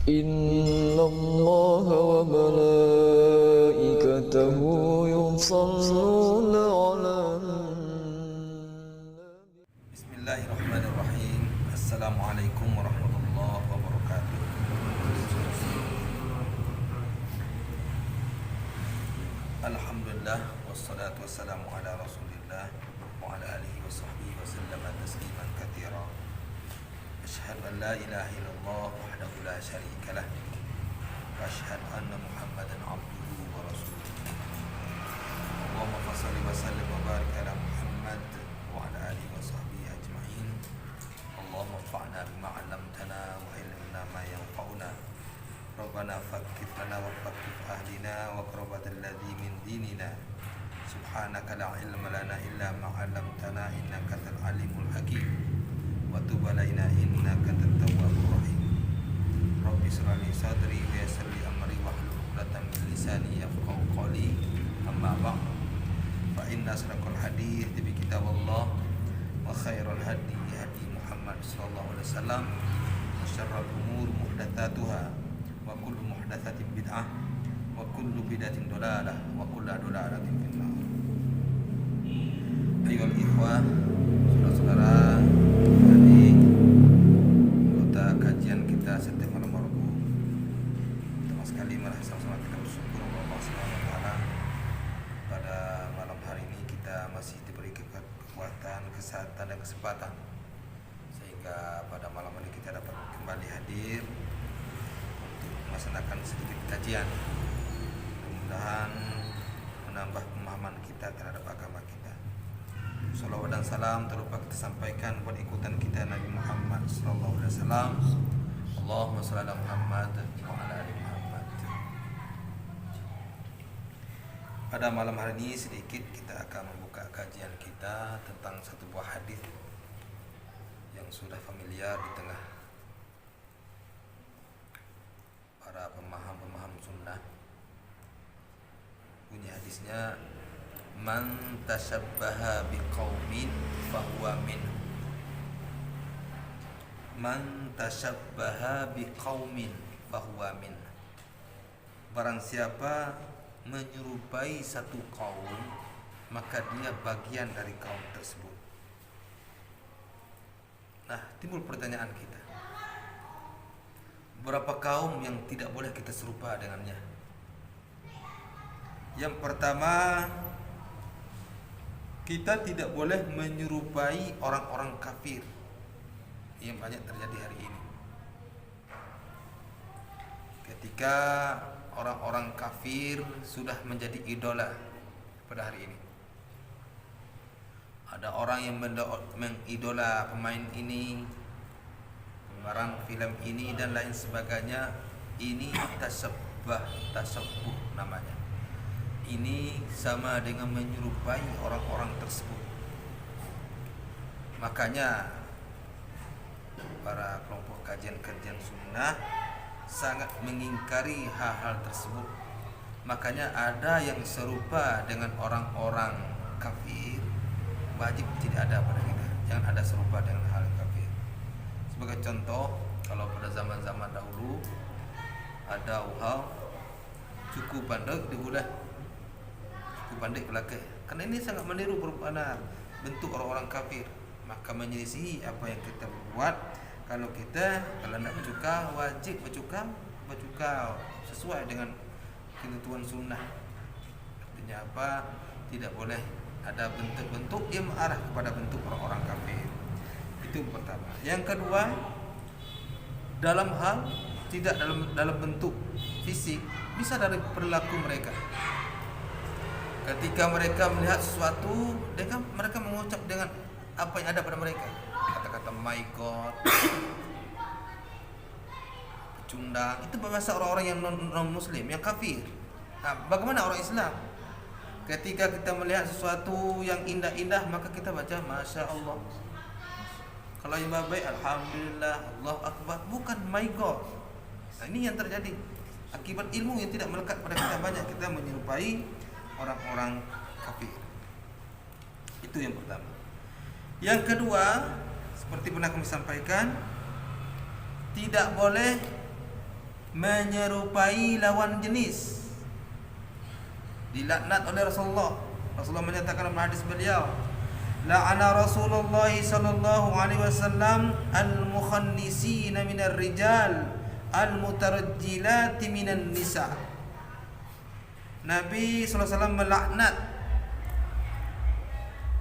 إن الله وملائكته يصلون على النبي. بسم الله الرحمن الرحيم. السلام عليكم ورحمة الله وبركاته. Alhamdulillah wassalatu wassalamu ala Rasulillah wa ala alihi wa sahbihi wa sallama tasliman katsira. Asyhadu an la ilaha illallah wahdahu la syarika lah wa asyhadu anna Muhammadan abduhu wa rasuluh. Allahumma shalli wa sallim wa barik ala Muhammad wa ala alihi wa sahbihi ajma'in. Allahumma anfa'na bima 'allamtana wa 'allimna ma yanfa'una. Rabbana fakkif lana wa fakkif ahlina wa qurbatal ladzi min dinina. Subhanaka la ilma lana illa ma 'allamtana innaka antal alimul hakim. Wa tub alaina innaka antat tawwabur rahim. Rabbi shrah li sadri wa yassir li amri wahlul 'uqdatam min lisani yafqahu qawli. Amma ba'd. Fa inna asraqal hadits bi kitabillah wa khairal hadi hadi Muhammad sallallahu alaihi wasallam wa syarrul umur muhdatsatuha wa kullu muhdatsatin bid'ah wa kullu bid'atin dhalalah wa kullu dhalalatin finnar. Ayyuhal ikhwah, saudara-saudara, tadi anggota kajian kita setiap malam Rabu, pertama sekali merasa sama kita bersyukur kepada Allah Subhanahu wa taala. Pada malam hari ini kita masih diberi kekuatan, kesehatan dan kesempatan sehingga pada malam ini kita dapat kembali hadir melaksanakan sedikit kajian. Mudah-mudahan menambah pemahaman kita terhadap agama kita. Salawat dan salam tak lupa kita sampaikan buat ikutan kita Nabi Muhammad sallallahu alaihi wasallam. Allahumma shalli ala Muhammad wa ala ali Muhammad. Pada malam hari ini sedikit kita akan membuka kajian kita tentang satu buah hadis yang sudah familiar di tengah para pemaham sunnah. Bunyi hadisnya, man tashabbaha biqaumin fahuwa minhum. Man tashabbaha biqaumin fahuwa minhum. Barang siapa menyerupai satu kaum, maka dia bagian dari kaum tersebut. Nah, timbul pertanyaan kita, berapa kaum yang tidak boleh kita serupa dengannya? Yang pertama, kita tidak boleh menyerupai orang-orang kafir yang banyak terjadi hari ini. Ketika orang-orang kafir sudah menjadi idola pada hari ini, ada orang yang mengidola pemain ini, pengarang film ini dan lain sebagainya. Ini tasabbuh namanya. Ini sama dengan menyerupai orang-orang tersebut. Makanya para kelompok kajian-kajian sunnah sangat mengingkari hal-hal tersebut. Makanya ada yang serupa dengan orang-orang kafir, wajib tidak ada pada kita. Jangan ada serupa dengan hal kafir. Sebagai contoh, kalau pada zaman-zaman dahulu ada uhau cukup pandai diulah, cukup pandai pelakon. Karena ini sangat meniru perumpamaan bentuk orang-orang kafir, maka menyelisihi apa yang kita buat. Kalau nak bercukau, wajib bercukau sesuai dengan ketentuan sunnah. Artinya apa? Tidak boleh ada bentuk-bentuk yang mengarah kepada bentuk orang-orang kafir. Itu yang pertama. Yang kedua, dalam hal tidak dalam bentuk fisik, bisa dari perilaku mereka. Ketika mereka melihat sesuatu, mereka mengucap dengan apa yang ada pada mereka. Kata-kata my God, pecundang, itu bahasa orang-orang yang non muslim, yang kafir. Nah, bagaimana orang Islam? Ketika kita melihat sesuatu yang indah-indah, maka kita baca Masya Allah. Kalau yang baik, Alhamdulillah, Allahu Akbar, bukan my God. Nah, ini yang terjadi akibat ilmu yang tidak melekat pada kita. Banyak kita menyerupai orang-orang kafir. Itu yang pertama. Yang kedua, seperti pernah kami sampaikan, tidak boleh menyerupai lawan jenis. Dilaknat oleh Rasulullah. Rasulullah menyatakan dalam hadis beliau, la'ana Rasulullah sallallahu alaihi wasallam al-mukhannisina minar rijal al-mutarajjilati minan nisa. Nabi sallallahu alaihi wasallam melaknat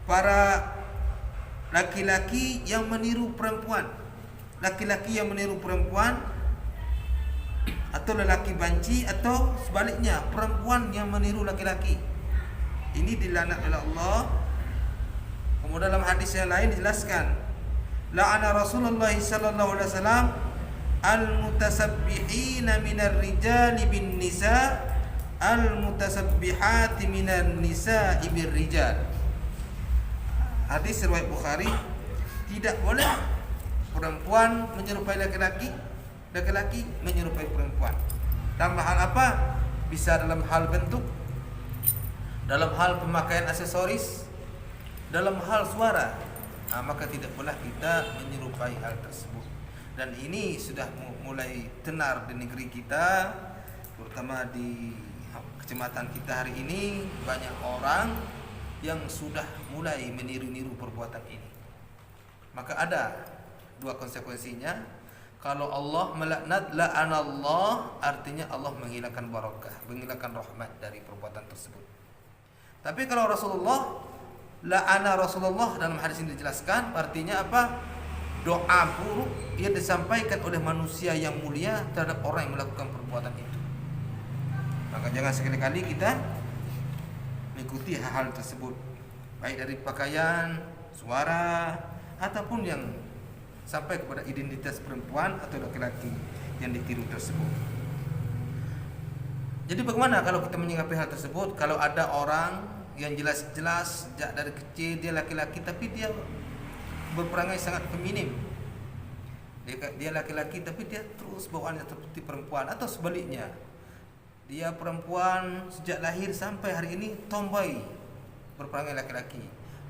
para laki-laki yang meniru perempuan. Laki-laki yang meniru perempuan, atau lelaki banci, atau sebaliknya perempuan yang meniru laki-laki. Ini dilaknat oleh Allah. Kemudian dalam hadis yang lain dijelaskan, la'ana Rasulullah sallallahu alaihi wasallam al-mutasabbihina minar rijali bin nisa al-mutasabbihati minan nisa'i bir rijal. Hadis riwayat Bukhari, tidak boleh perempuan menyerupai laki-laki, laki-laki menyerupai perempuan. Dalam hal apa? Bisa dalam hal bentuk, dalam hal pemakaian aksesoris, dalam hal suara. Maka tidak boleh kita menyerupai hal tersebut. Dan ini sudah mulai tenar di negeri kita, terutama di kecamatan kita hari ini. Banyak orang yang sudah mulai meniru-niru perbuatan ini. Maka ada dua konsekuensinya. Kalau Allah melaknat, la'anallah, artinya Allah menghilangkan barakah, menghilangkan rahmat dari perbuatan tersebut. Tapi kalau Rasulullah, la'ana Rasulullah, dalam hadis ini dijelaskan, artinya apa? Doa buruk yang disampaikan oleh manusia yang mulia terhadap orang yang melakukan perbuatan itu. Maka jangan sekali-kali kita mengikuti hal-hal tersebut, baik dari pakaian, suara, ataupun yang sampai kepada identitas perempuan atau laki-laki yang ditiru tersebut. Jadi bagaimana kalau kita menyikapi hal tersebut? Kalau ada orang yang jelas-jelas sejak dari kecil dia laki-laki, tapi dia berperangai sangat feminim. Dia laki-laki tapi dia terus bawaannya seperti perempuan, atau sebaliknya, dia perempuan sejak lahir sampai hari ini tomboy, berperangai laki-laki.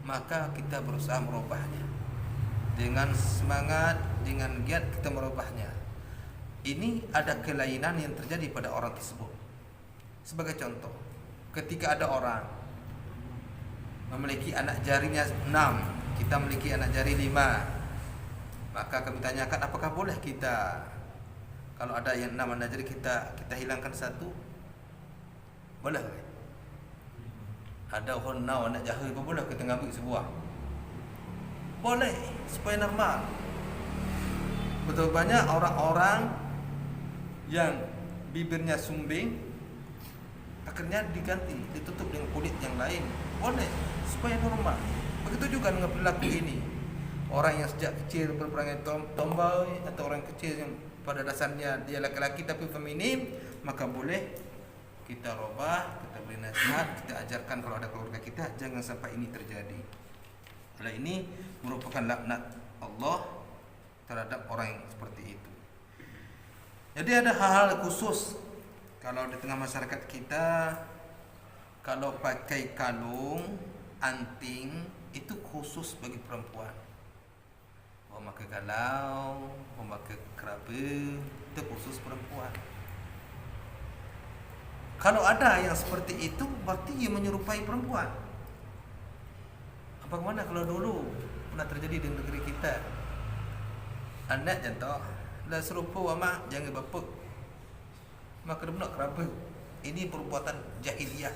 Maka kita berusaha merubahnya dengan semangat, dengan giat kita merubahnya. Ini ada kelainan yang terjadi pada orang tersebut. Sebagai contoh, ketika ada orang memiliki anak jarinya 6, kita memiliki anak jari 5, maka kami tanyakan, apakah boleh kita, kalau ada yang 6 anak jari, kita hilangkan 1? Boleh? Ada orang 6 anak jari, apa boleh kita ambil sebuah? Boleh, supaya normal. Betul, banyak orang-orang yang bibirnya sumbing, akhirnya diganti, ditutup dengan kulit yang lain. Boleh, supaya normal. Begitu juga dengan perilaku ini. Orang yang sejak kecil berperangai tomboy, atau orang kecil yang pada dasarnya dia laki-laki tapi feminim, maka boleh kita robah, kita beri nasihat, kita ajarkan kalau ada keluarga kita, jangan sampai ini terjadi. Karena ini merupakan laknat Allah terhadap orang yang seperti itu. Jadi ada hal-hal khusus kalau di tengah masyarakat kita, kalau pakai kalung, anting, itu khusus bagi perempuan. Memakai galau, memakai keraba, itu khusus perempuan. Kalau ada yang seperti itu, berarti ia menyerupai perempuan. Bagaimana kalau dulu pernah terjadi di negeri kita? Anak jantok, dah serupa mak jangan bapa. Maka dia nak keraba. Ini perbuatan jahiliyah.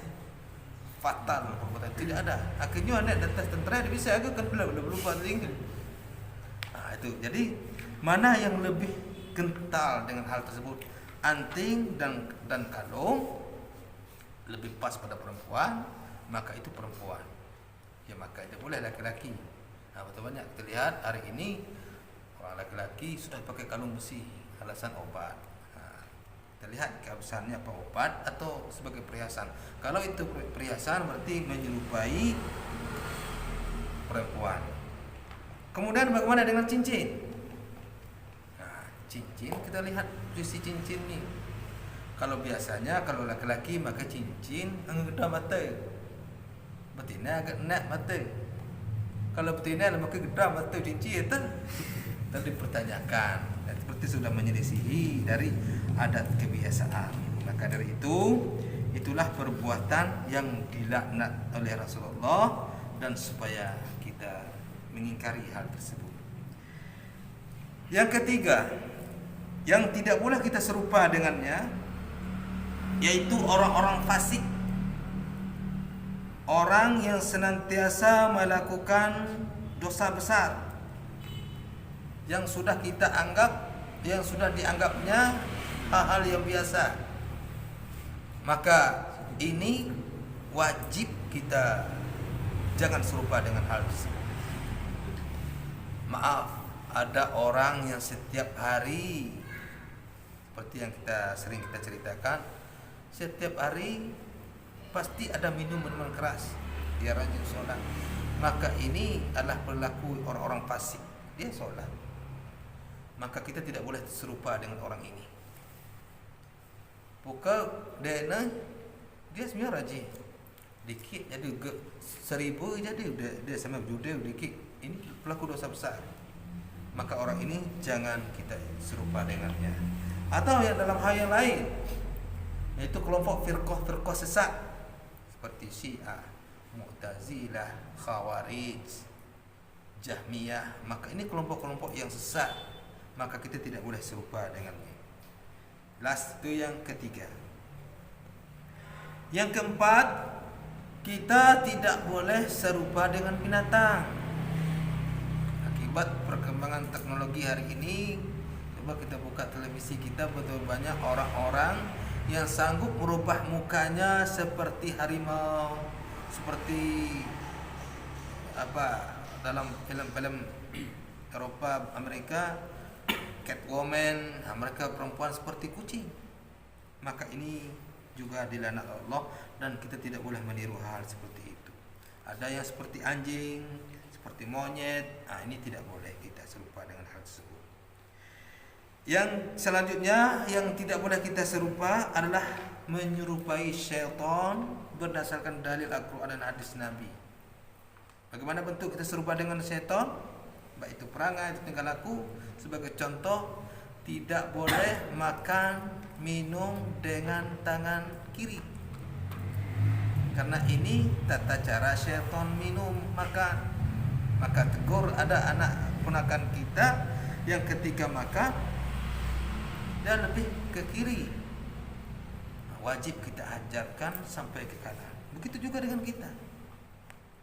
Fatal perbuatan, tidak ada. Akhirnya anak datang tentera, dia bisa agak kan belum lupa tinggal. Itu. Jadi mana yang lebih kental dengan hal tersebut? Anting dan kalung lebih pas pada perempuan, maka itu perempuan. Ya maka itu boleh laki-laki. Betul, banyak kita lihat hari ini orang laki-laki sudah pakai kalung besi, alasan obat. Kita lihat kehabisannya apa, obat atau sebagai perhiasan. Kalau itu perhiasan berarti menyerupai perempuan. Kemudian bagaimana dengan cincin? Cincin, kita lihat posisi cincin ni. Kalau biasanya kalau laki-laki maka cincin agak mata, betina agak nak mata. Kalau betina maka gedam mata cincin itu. Tadi dipertanyakan, seperti sudah menyelisihi dari adat kebiasaan. Maka dari itu, itulah perbuatan yang dilaknat oleh Rasulullah, dan supaya kita mengingkari hal tersebut. Yang ketiga, yang tidak boleh kita serupa dengannya, yaitu orang-orang fasik. Orang yang senantiasa melakukan dosa besar, yang sudah kita anggap, yang sudah dianggapnya hal-hal yang biasa. Maka ini wajib kita jangan serupa dengan hal tersebut. Maaf, ada orang yang setiap hari, seperti yang sering kita ceritakan, setiap hari pasti ada minum minuman keras, dia rajin sholat. Maka ini adalah perilaku orang-orang fasik. Dia sholat, maka kita tidak boleh serupa dengan orang ini. Bukan dia sebenarnya rajin, dikit jadi 1000 jadi dia sama judel dikit. Ini pelaku dosa besar. Maka orang ini jangan kita serupa dengannya. Atau yang dalam hal yang lain, yaitu kelompok firqah sesat seperti Syiah, Mu'tazilah, Khawarij, Jahmiyah. Maka ini kelompok-kelompok yang sesat, maka kita tidak boleh serupa dengannya. Last itu yang ketiga. Yang keempat, kita tidak boleh serupa dengan binatang. Akibat perkembangan teknologi hari ini, coba kita buka televisi kita, betul banyak orang-orang yang sanggup merubah mukanya seperti harimau, seperti dalam film-film Eropa, Amerika, Catwoman, mereka perempuan seperti kucing. Maka ini juga dilaknat Allah, dan kita tidak boleh meniru hal seperti itu. Ada yang seperti anjing, seperti monyet, ini tidak boleh kita serupa dengan hal tersebut. Yang selanjutnya yang tidak boleh kita serupa adalah menyerupai syaitan berdasarkan dalil Al-Quran dan hadis Nabi. Bagaimana bentuk kita serupa dengan syaitan? Baik itu perangai, itu tingkah laku. Sebagai contoh, tidak boleh makan, minum dengan tangan kiri, karena ini tata cara syaitan minum makan. Maka tegur ada anak ponakan kita yang ketika makan dan lebih ke kiri, wajib kita ajarkan sampai ke kanan. Begitu juga dengan kita.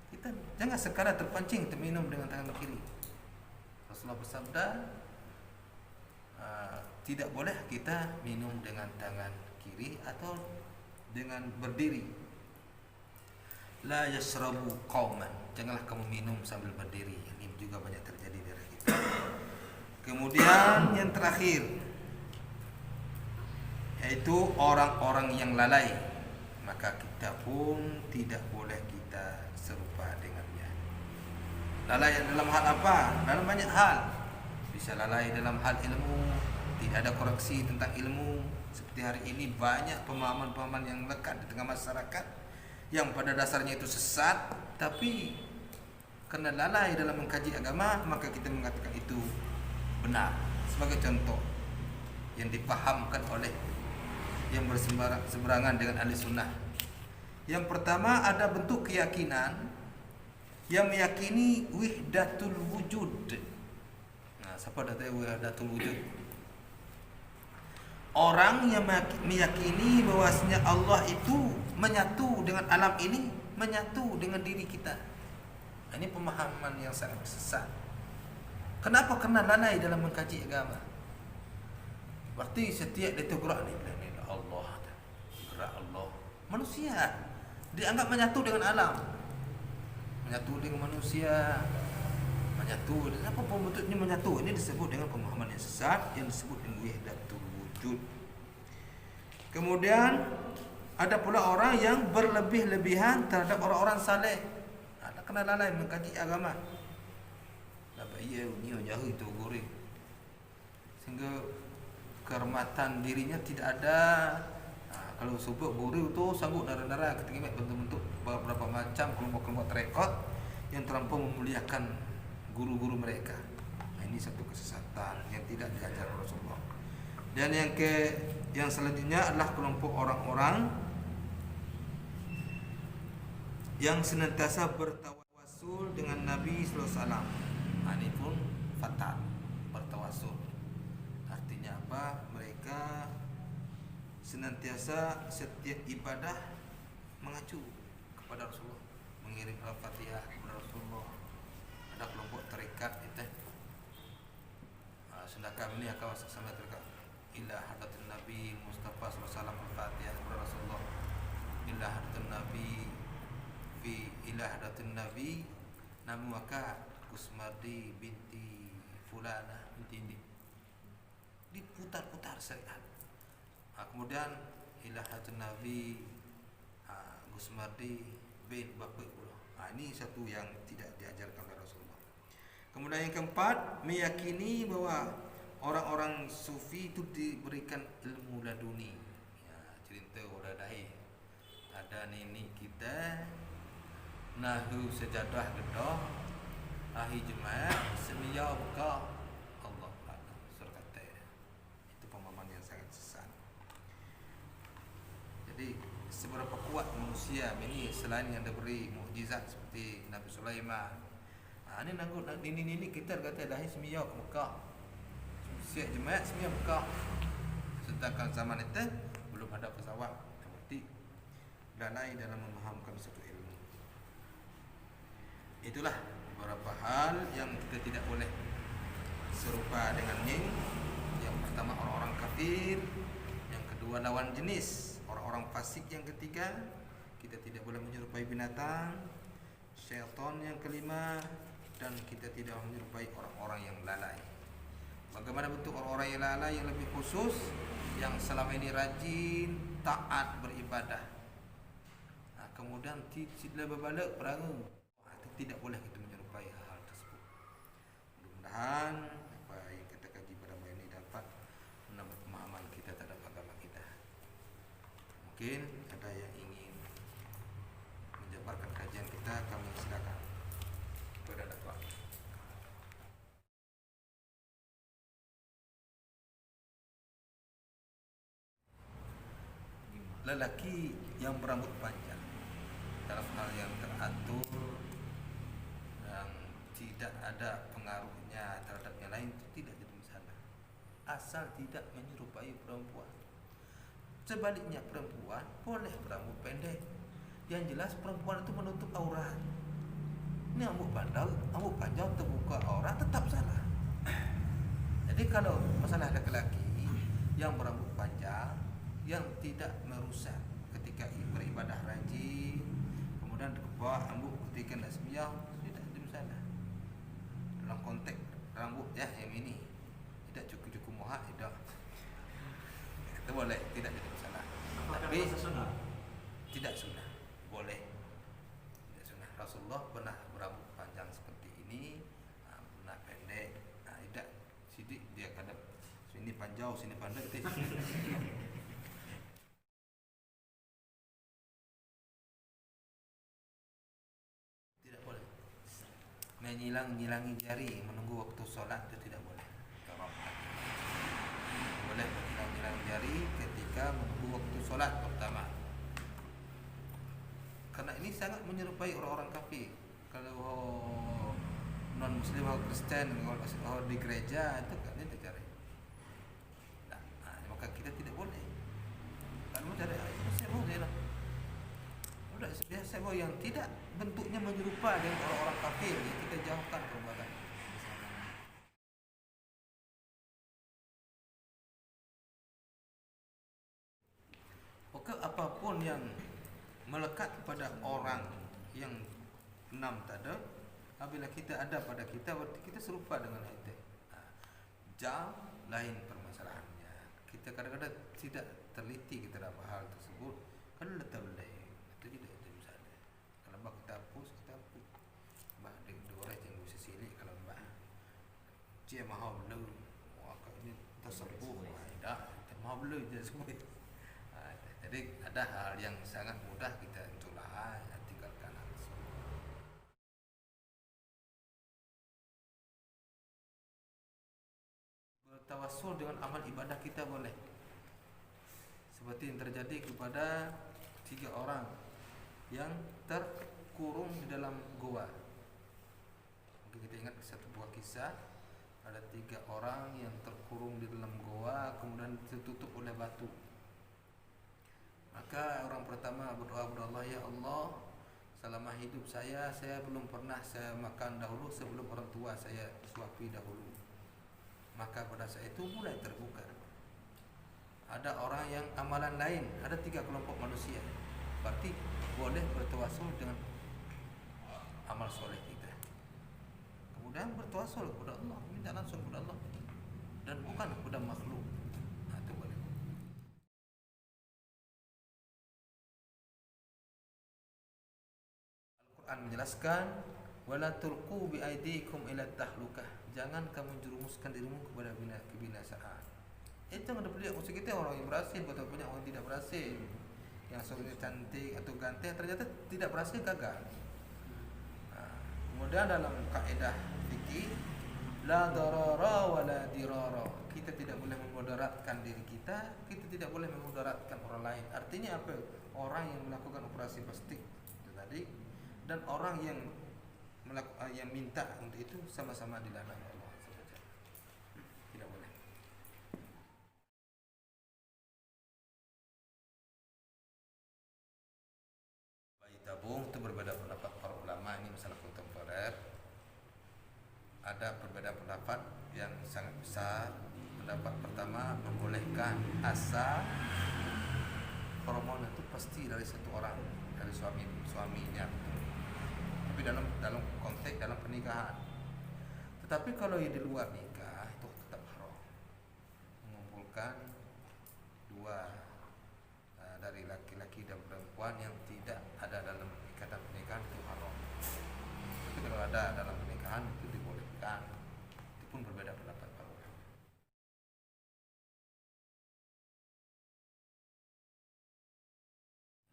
Kita jangan sekadar terpancing terminum dengan tangan kiri. Rasulullah bersabda, tidak boleh kita minum dengan tangan kiri atau dengan berdiri. La yashrabu qauman, janganlah kamu minum sambil berdiri. Ini juga banyak terjadi dari kita. Kemudian yang terakhir, yaitu orang-orang yang lalai, maka kita pun tidak boleh kita serupa dengannya. Lalai dalam hal apa? Dalam banyak hal. Bisa lalai dalam hal ilmu, tidak ada koreksi tentang ilmu. Seperti hari ini banyak pemahaman-pemahaman yang lekat di tengah masyarakat yang pada dasarnya itu sesat, tapi karena lalai dalam mengkaji agama, maka kita mengatakan itu benar. Sebagai contoh yang dipahamkan oleh yang berseberangan dengan ahli sunnah. Yang pertama, ada bentuk keyakinan yang meyakini wahdatul wujud. Siapa dah tahu wahdatul wujud? Orang yang meyakini bahwasanya Allah itu menyatu dengan alam ini, menyatu dengan diri kita. Ini pemahaman yang sangat sesat. Kenapa? Karena lalai dalam mengkaji agama. Berarti setiap dia gerak ni Allah, gerak Allah. Manusia dianggap menyatu dengan alam, menyatu dengan manusia, menyatu. Dan apa pun bentuknya menyatu, ini disebut dengan pemahaman yang sesat, yang disebut dengan wahdatul wujud. Kemudian ada pula orang yang berlebih-lebihan terhadap orang-orang saleh. Ada kena lalai mengkaji agama. Dapat ia ni jauh itu goreng. Sehingga kehormatan dirinya tidak ada. Kalau sebut guru itu sanggup nara-nara ketika bentuk-bentuk beberapa macam kelompok-kelompok tarekat yang terlampau memuliakan guru-guru mereka. Ini satu kesesatan yang tidak diajar Rasulullah. Dan yang selanjutnya adalah kelompok orang-orang yang senantiasa bertawasul dengan Nabi sallallahu alaihi wasallam. Ini pun fatal, bertawasul. Artinya apa? Mereka senantiasa setiap ibadah mengacu kepada Rasulullah, mengirim Al-Fatihah kepada Rasulullah. Ada kelompok tarekat itu. Sedangkan ini akan masuk sama tarekat ila hadratin Nabi Mustafa sallallahu alaihi wasallam Al-Fatihah kepada Rasulullah. Ila hadratin Nabi fi ila hadratin Nabi namu maka Kusmardi binti Fulana binti ini diputar-putar syariat. Kemudian ila hadratin Nabi Kusmardi bin Bapak pula. Ini satu yang tidak diajarkan oleh Rasulullah. Kemudian yang keempat, meyakini bahwa orang-orang sufi itu diberikan ilmu laduni. Ya, cerita orang dahil. Ada nenek kita nahu sejadah gedah ahli jemaah semiyah buka Allah Akbar surah kata. Itu pemahaman yang sangat sesat. Jadi seberapa kuat manusia ini selain yang diberi mukjizat seperti Nabi Sulaiman. Ini nanggut ini kita kata dah semiyah ke Mekah. Siap jemaat semiyah Mekah. Sedangkan zaman itu belum ada pesawat. Berarti lalai dalam memahamkan satu ilmu. Itulah beberapa hal yang kita tidak boleh serupa dengannya. Yang pertama orang-orang kafir, yang kedua lawan jenis orang-orang fasik, yang ketiga kita tidak boleh menyerupai binatang, syaitan yang kelima, dan kita tidak menyerupai orang-orang yang lalai. Bagaimana bentuk orang-orang yang lalai yang lebih khusus, yang selama ini rajin taat beribadah, kemudian tidak berbalik perangu, itu tidak boleh kita menyerupai hal tersebut. Mudah-mudahan apa yang kita kaji pada malam ini dapat menambah pemahaman kita terhadap agama kita. Mungkin ada yang ingin menjabarkan kajian kita, kami silakan. Kepada dakwah. Lelaki yang berambut panjang dalam hal yang teratur, yang tidak ada pengaruhnya terhadap yang lain, itu tidak jadi masalah, asal tidak menyerupai perempuan. Sebaliknya perempuan boleh berambut pendek, yang jelas perempuan itu menutup aurat. Ini rambut panjang terbuka aurat tetap salah. Jadi kalau masalah laki-laki yang berambut panjang yang tidak merusak ketika beribadah rajin, kemudian dikebak rambut ketika nak sembahyang, tidak ada masalah. Dalam konteks rambut ya yang ini tidak cukup muhak, tidak. Itu boleh, tidak ada masalah. Tapi tidak sunnah. Boleh. Tidak sunnah. Rasulullah pernah berambut panjang seperti ini, pernah pendek. Tidak sidik dia kadang sini panjang, sini pendek. Menyilang-nyilangi jari menunggu waktu solat itu tidak boleh. Boleh menyilang-nyilangi jari ketika menunggu waktu solat pertama. Karena ini sangat menyerupai orang-orang kafir. Kalau non muslim atau Kristen kalau di gereja itu kan ini terjadi. Maka kita tidak boleh. Kalau mencari saya boleh lah. Udah biasa bahwa yang tidak bentuknya menyerupai dengan orang-orang kafir, ya kita jauhkan perbuatan. Maka apapun yang melekat kepada orang yang 6 tadi, apabila kita ada pada kita, berarti kita serupa dengan itu. Jauh lain permasalahannya. Kita kadang-kadang tidak teliti kita dalam hal tersebut. Kalau letak boleh. Kita hapus. Mbak dua orang yang bisa silih kalau mbak dia mahu belum, ini tersepuh, tidak mahu belum dia semua. Jadi ada hal yang sangat mudah kita itulah tinggalkan langsung. bertawassul dengan amal ibadah kita boleh. Seperti yang terjadi kepada 3 orang yang terkurung di dalam goa. Mungkin kita ingat satu buah kisah, ada 3 orang yang terkurung di dalam goa, kemudian ditutup oleh batu. Maka orang pertama berdoa kepada Allah, ya Allah, selama hidup saya belum pernah saya makan dahulu sebelum orang tua saya suapi dahulu. Maka pada saat itu mulai terbuka. Ada orang yang amalan lain, ada 3 kelompok manusia. Berarti boleh bertawassul dengan amal soleh kita. Kemudian bertawassul kepada Allah, minta langsung kepada Allah dan bukan kepada makhluk. Nah, itu boleh. Al-Quran menjelaskan, wala tulqu bi aydikum ila tahlukah. Jangan kamu jerumuskan dirimu kepada kebinasaan. Itu yang ada pelik maksud kita, orang yang berhasil atau banyak orang yang tidak berhasil. Yang seorang cantik atau ganteng ternyata tidak berhasil, gagal. Kemudian dalam kaedah fikih, la darara wa la dirara. Kita tidak boleh memudaratkan diri kita, kita tidak boleh memudaratkan orang lain. Artinya apa? Orang yang melakukan operasi plastik itu tadi dan orang yang minta untuk itu sama-sama dilarang Allah saja. Tidak boleh. Bayi tabung itu berbeda pendapat para ulama, ini masalah kontemporer. Ada perbedaan pendapat yang sangat besar. Pendapat pertama membolehkan asal hormon itu pasti dari satu orang, dari suaminya. Tapi dalam konteks dalam pernikahan. Tetapi kalau yang di luar nikah itu tetap haram. Mengumpulkan 2 dari laki-laki dan perempuan yang tidak ada dalam ikatan pernikahan itu haram. Tapi kalau ada dalam pernikahan itu dibolehkan. Itu pun berbeda pendapat para ulama.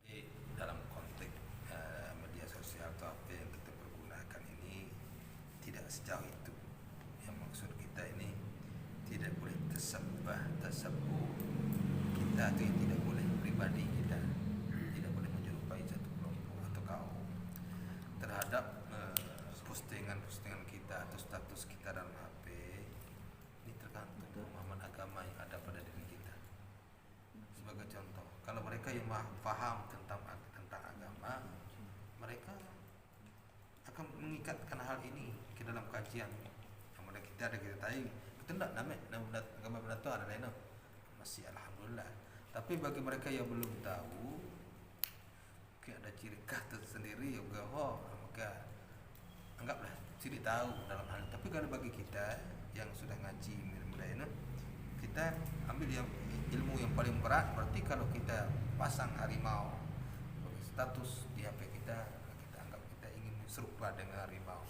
Di dalam konteks media sosial atau apa yang kita pergunakan ini tidak sejauh itu. Yang maksud kita ini tidak boleh tersabuh kita itu yang tidak boleh pribadi kita, tidak boleh menyerupai satu kelompok atau kaum terhadap postingan kita atau status kita dalam HP. Ini tergantung pemahaman agama yang ada pada diri kita. Sebagai contoh, kalau mereka yang paham tentang agama, mereka akan mengikatkan hal ini ke dalam kajian. Kemudian kita tahu betul tak nama agama benar ada lain masih alhamdulillah. Tapi bagi mereka yang belum tahu, mungkin ada ciri khas tersendiri ya, maka anggaplah ciri tahu dalam hal. Tapi kalau bagi kita yang sudah ngaji mudah-mudahan kita ambil yang ilmu yang paling berat. Berarti kalau kita pasang harimau status di HP kita, kita anggap kita ingin serupa dengan harimau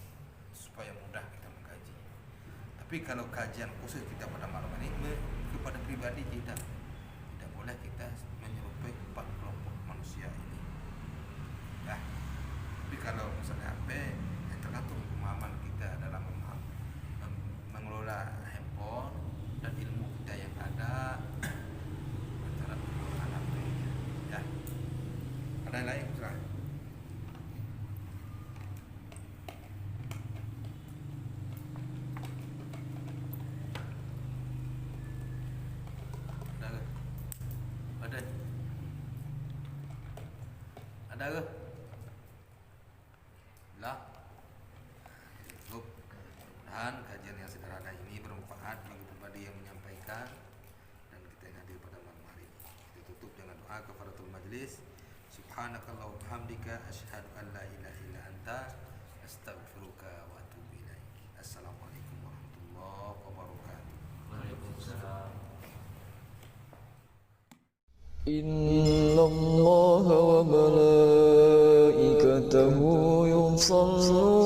supaya mudah kita mengkaji. Tapi kalau kajian khusus kita pada malam ini kepada pribadi kita, tidak boleh kita menyerupai 4 kelompok manusia ini. Ya. Tapi kalau misalnya HP, tergantung pemahaman kita dalam mengelola handphone dan ilmu kita yang ada antara penggunaan HP. Ya. Ada yang lain misalnya? Ada ke? Lah. Cukup. Mudah-mudahan kajian yang sederhana ini bermanfaat bagi pribadi yang menyampaikan dan kita yang hadir pada malam hari ini. Kita tutup dengan doa kafaratul majlis. Subhanakallah wa bihamdika asyhadu an la ilaha illa anta astaghfiruka wa atubu ilaik. Assalamualaikum warahmatullahi wabarakatuh. Waalaikumsalam. إن الله وملائكته يصلون